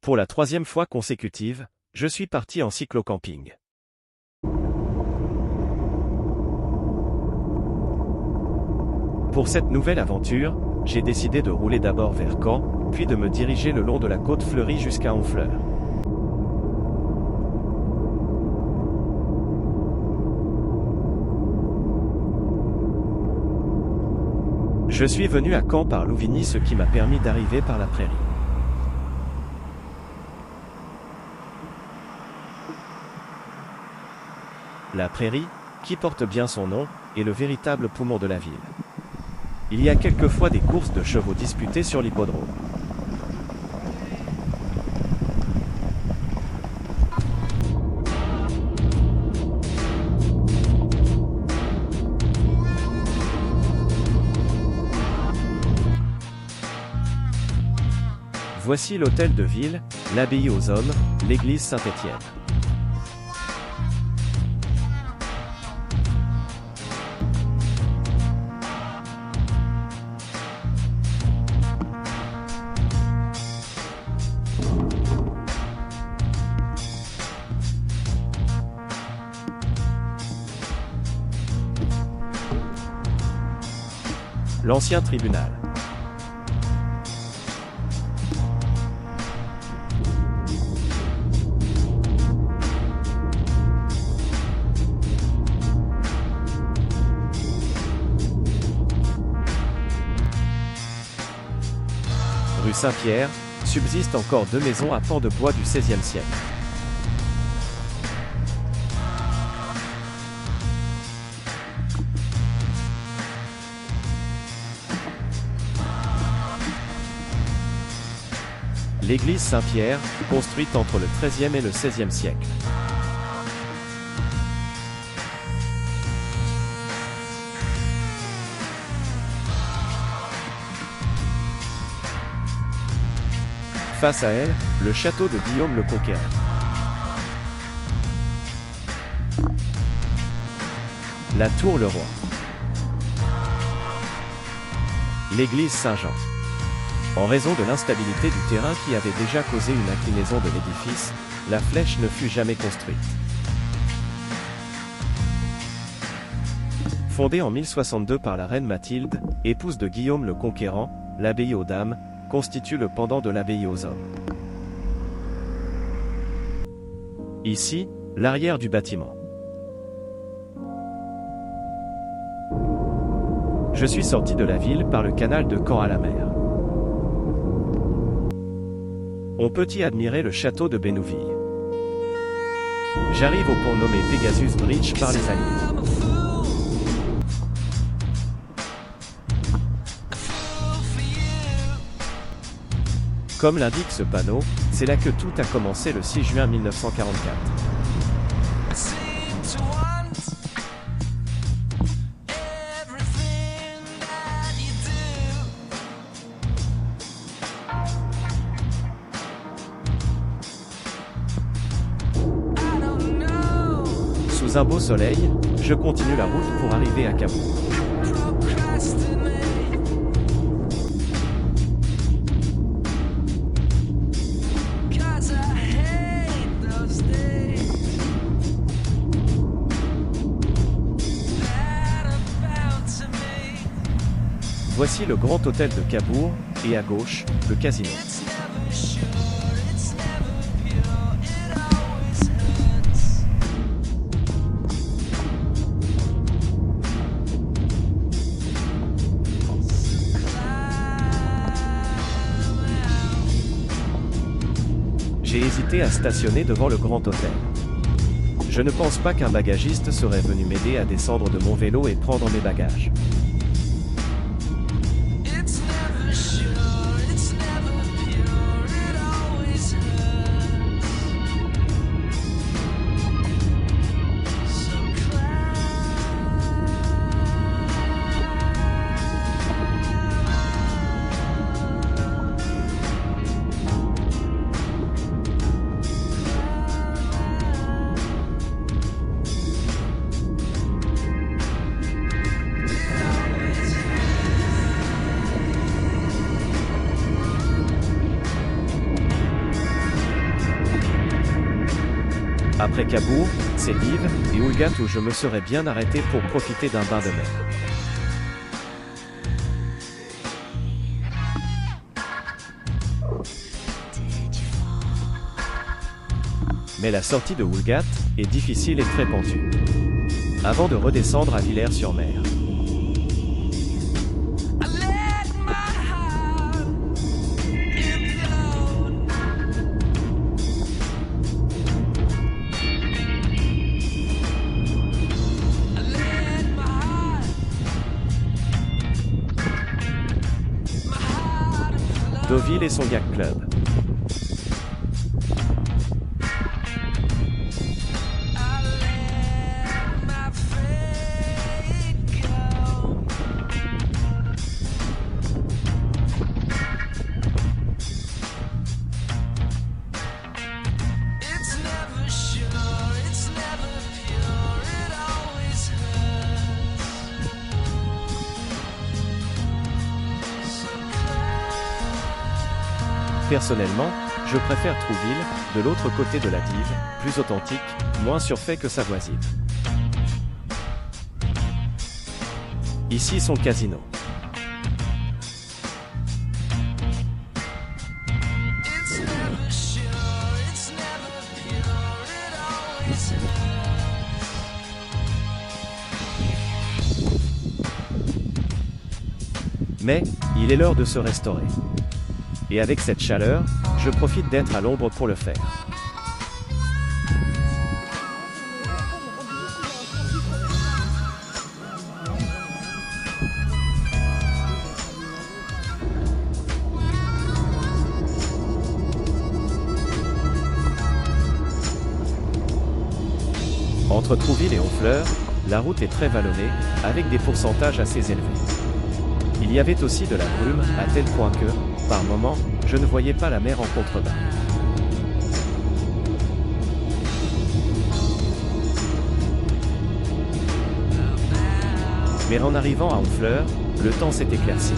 Pour la 3e fois consécutive, je suis parti en cyclo-camping. Pour cette nouvelle aventure, j'ai décidé de rouler d'abord vers Caen, puis de me diriger le long de la côte fleurie jusqu'à Honfleur. Je suis venu à Caen par Louvigny, ce qui m'a permis d'arriver par la Prairie. La Prairie, qui porte bien son nom, est le véritable poumon de la ville. Il y a quelquefois des courses de chevaux disputées sur l'hippodrome. Voici l'hôtel de ville, l'abbaye aux hommes, l'église Saint-Étienne. L'ancien tribunal. Rue Saint-Pierre, subsistent encore 2 maisons à pans de bois du XVIe siècle. L'église Saint-Pierre, construite entre le XIIIe et le XVIe siècle. Face à elle, le château de Guillaume le Conquérant. La tour Le Roi. L'église Saint-Jean. En raison de l'instabilité du terrain qui avait déjà causé une inclinaison de l'édifice, la flèche ne fut jamais construite. Fondée en 1062 par la reine Mathilde, épouse de Guillaume le Conquérant, l'abbaye aux dames constitue le pendant de l'abbaye aux hommes. Ici, l'arrière du bâtiment. Je suis sorti de la ville par le canal de Caen à la mer. On peut y admirer le château de Bénouville. J'arrive au pont nommé Pegasus Bridge par les Alliés. Comme l'indique ce panneau, c'est là que tout a commencé le 6 juin 1944. Sous un beau soleil, je continue la route pour arriver à Cabourg. Voici le grand hôtel de Cabourg, et à gauche, le casino. J'ai hésité à stationner devant le grand hôtel. Je ne pense pas qu'un bagagiste serait venu m'aider à descendre de mon vélo et prendre mes bagages. Après Cabourg, c'est Dives et Oulgat où je me serais bien arrêté pour profiter d'un bain de mer. Mais la sortie de Oulgat est difficile et très pentue. Avant de redescendre à Villers-sur-Mer. Deauville et son yacht club. Personnellement, je préfère Trouville, de l'autre côté de la Dive, plus authentique, moins surfait que sa voisine. Ici son casino. Mais, il est l'heure de se restaurer. Et avec cette chaleur, je profite d'être à l'ombre pour le faire. Entre Trouville et Honfleur, la route est très vallonnée, avec des pourcentages assez élevés. Il y avait aussi de la brume, à tel point que, par moments, je ne voyais pas la mer en contrebas. Mais en arrivant à Honfleur, le temps s'est éclairci.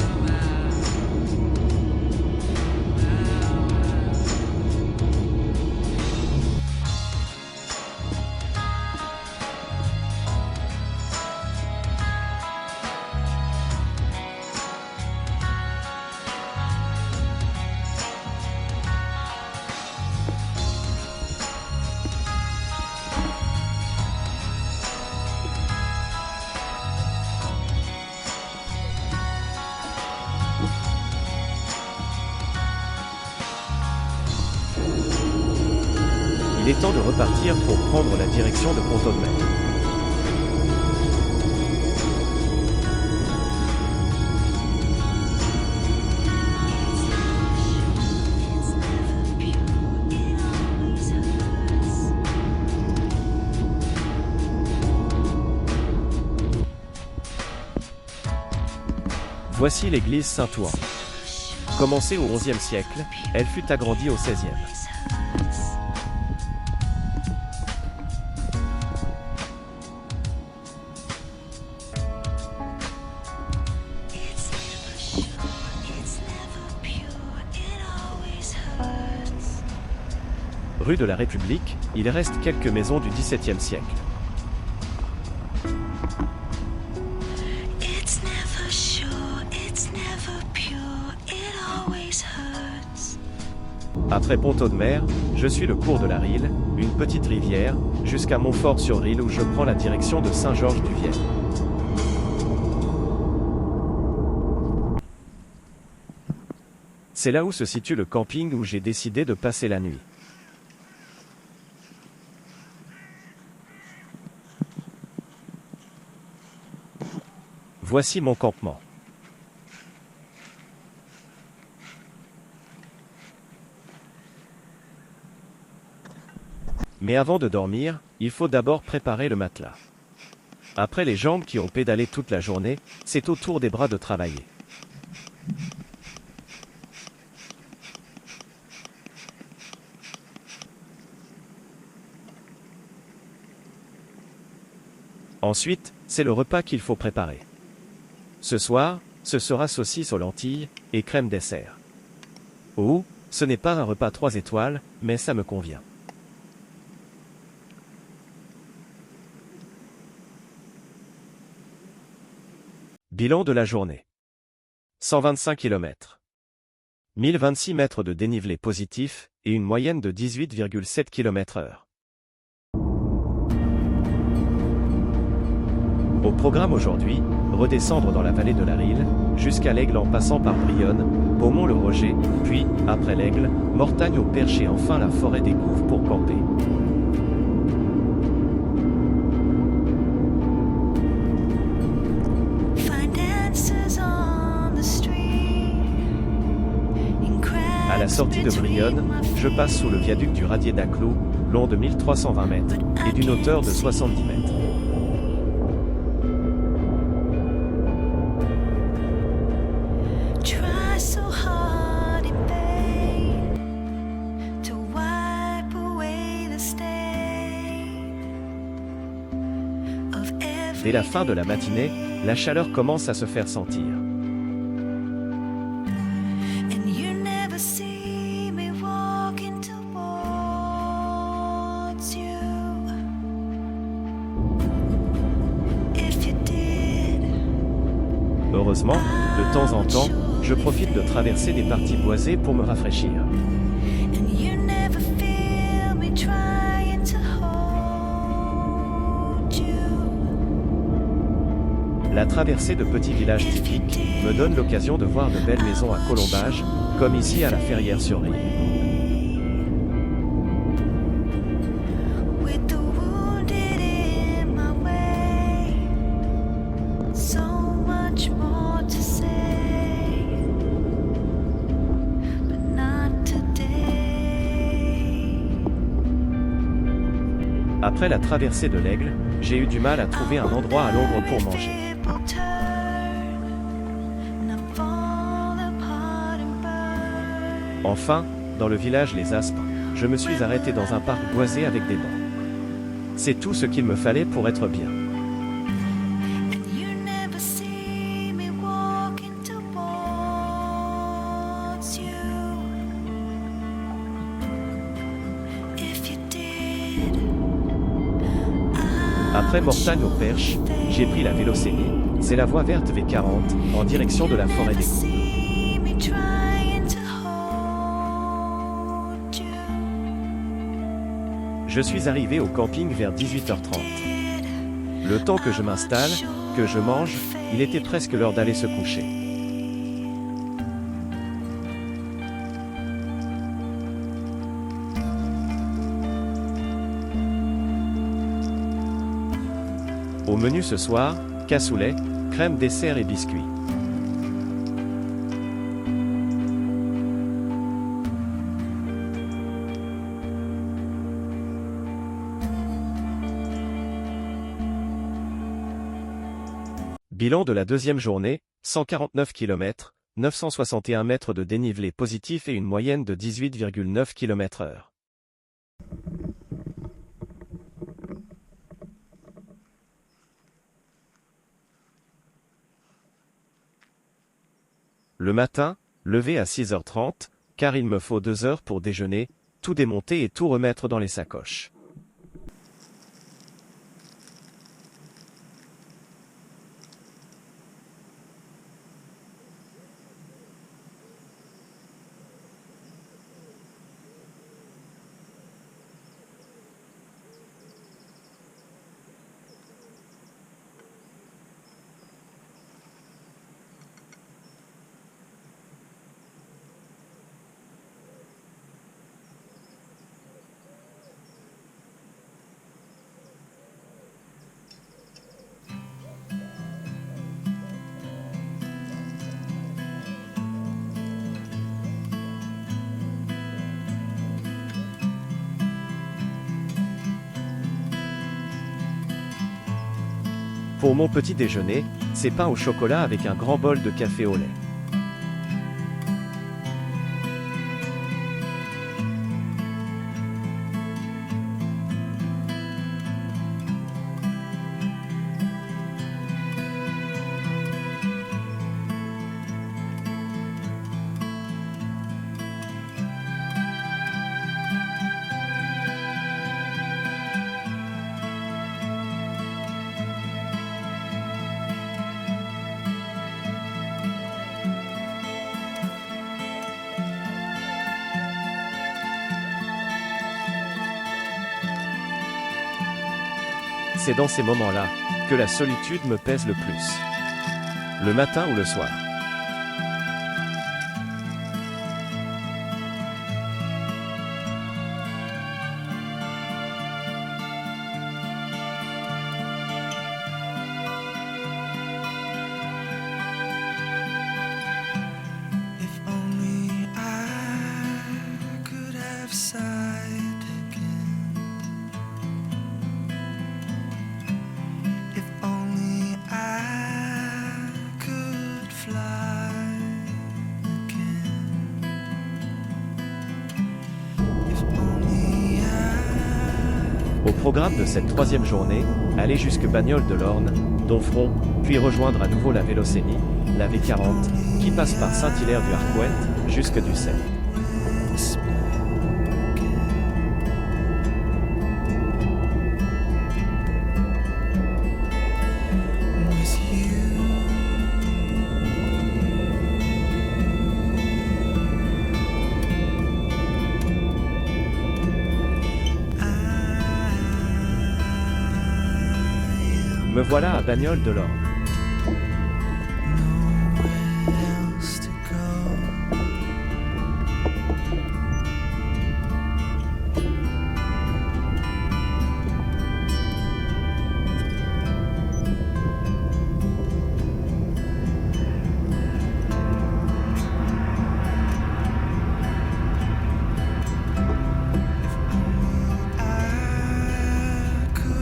Il est temps de repartir pour prendre la direction de Pont-Audemer. Voici l'église Saint-Ouen. Commencée au XIe siècle, elle fut agrandie au XVIe. Rue de la République, il reste quelques maisons du XVIIe siècle. Après Pont-Audemer, je suis le cours de la Rille, une petite rivière, jusqu'à Montfort-sur-Rille où je prends la direction de Saint-Georges-du-Vienne. C'est là où se situe le camping où j'ai décidé de passer la nuit. Voici mon campement. Mais avant de dormir, il faut d'abord préparer le matelas. Après les jambes qui ont pédalé toute la journée, c'est au tour des bras de travailler. Ensuite, c'est le repas qu'il faut préparer. Ce soir, ce sera saucisse aux lentilles et crème dessert. Oh, ce n'est pas un repas 3 étoiles, mais ça me convient. Bilan de la journée. 125 km. 1026 mètres de dénivelé positif et une moyenne de 18,7 km/h. Au programme aujourd'hui, redescendre dans la vallée de la Rille, jusqu'à l'Aigle en passant par Brionne, Beaumont-le-Roger, puis, après l'Aigle, Mortagne-au-Perche et enfin la forêt des Couves pour camper. À la sortie de Brionne, je passe sous le viaduc du Radier d'Aclot, long de 1320 mètres, et d'une hauteur de 70 mètres. Dès la fin de la matinée, la chaleur commence à se faire sentir. Heureusement, de temps en temps, je profite de traverser des parties boisées pour me rafraîchir. La traversée de petits villages typiques me donne l'occasion de voir de belles maisons à colombage, comme ici à la Ferrière-sur-Rille. Après la traversée de l'Aigle, j'ai eu du mal à trouver un endroit à l'ombre pour manger. Enfin, dans le village Les Aspes, je me suis arrêté dans un parc boisé avec des bancs. C'est tout ce qu'il me fallait pour être bien. Après Mortagne-au-Perche, j'ai pris la Vélocénie, c'est la voie verte V40, en direction de la forêt des Couves. Je suis arrivé au camping vers 18h30. Le temps que je m'installe, que je mange, il était presque l'heure d'aller se coucher. Au menu ce soir, cassoulet, crème dessert et biscuits. Bilan de la deuxième journée, 149 km, 961 mètres de dénivelé positif et une moyenne de 18,9 km/h. Le matin, levé à 6h30, car il me faut 2 heures pour déjeuner, tout démonter et tout remettre dans les sacoches. Pour mon petit déjeuner, c'est pain au chocolat avec un grand bol de café au lait. c'est dans ces moments-là que la solitude me pèse le plus. Le matin ou le soir. If only I could have sight again. If only I could fly again. If only I... Au programme de cette troisième journée, aller jusque Bagnoles de l'Orne, Domfront, puis rejoindre à nouveau la Vélocénie, la V40, qui passe par Saint-Hilaire-du-Harcouët, jusque Ducey. Me voilà à Bagnoles de l'Orne.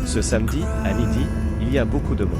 Ce samedi, à midi, il y a beaucoup de monde.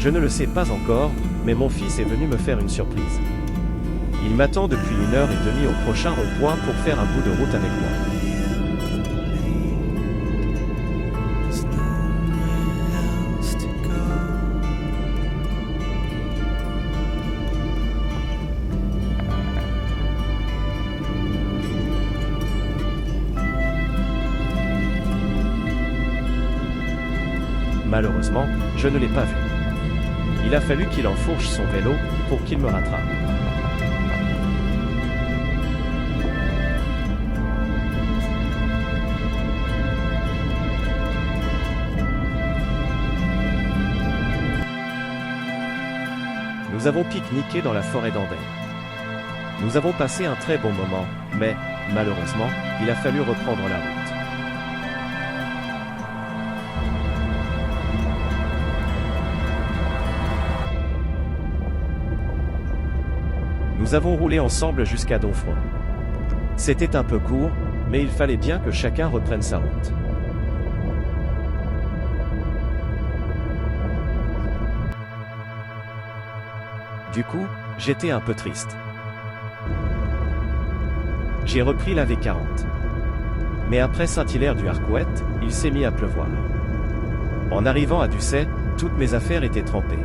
Je ne le sais pas encore, mais mon fils est venu me faire une surprise. Il m'attend depuis 1h30 au prochain rond-point pour faire un bout de route avec moi. Malheureusement, je ne l'ai pas vu. Il a fallu qu'il enfourche son vélo pour qu'il me rattrape. Nous avons pique-niqué dans la forêt d'Andenne. Nous avons passé un très bon moment, mais, malheureusement, il a fallu reprendre la route. Nous avons roulé ensemble jusqu'à Domfront. C'était un peu court, mais il fallait bien que chacun reprenne sa route. Du coup, j'étais un peu triste. J'ai repris la V40. Mais après Saint-Hilaire-du-Harcouët, il s'est mis à pleuvoir. En arrivant à Ducey, toutes mes affaires étaient trempées.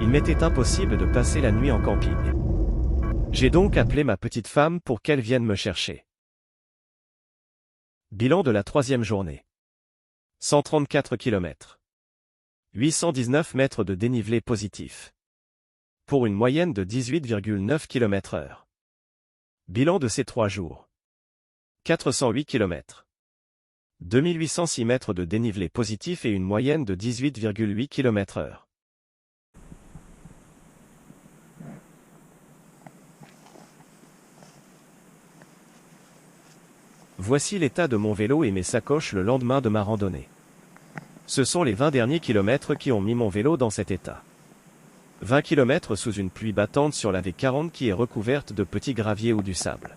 Il m'était impossible de passer la nuit en camping. J'ai donc appelé ma petite femme pour qu'elle vienne me chercher. Bilan de la troisième journée. 134 km. 819 mètres de dénivelé positif. Pour une moyenne de 18,9 km/h. Bilan de ces 3 jours. 408 km. 2806 mètres de dénivelé positif et une moyenne de 18,8 km/h. Voici l'état de mon vélo et mes sacoches le lendemain de ma randonnée. Ce sont les 20 derniers kilomètres qui ont mis mon vélo dans cet état. 20 km sous une pluie battante sur la V40 qui est recouverte de petits graviers ou du sable.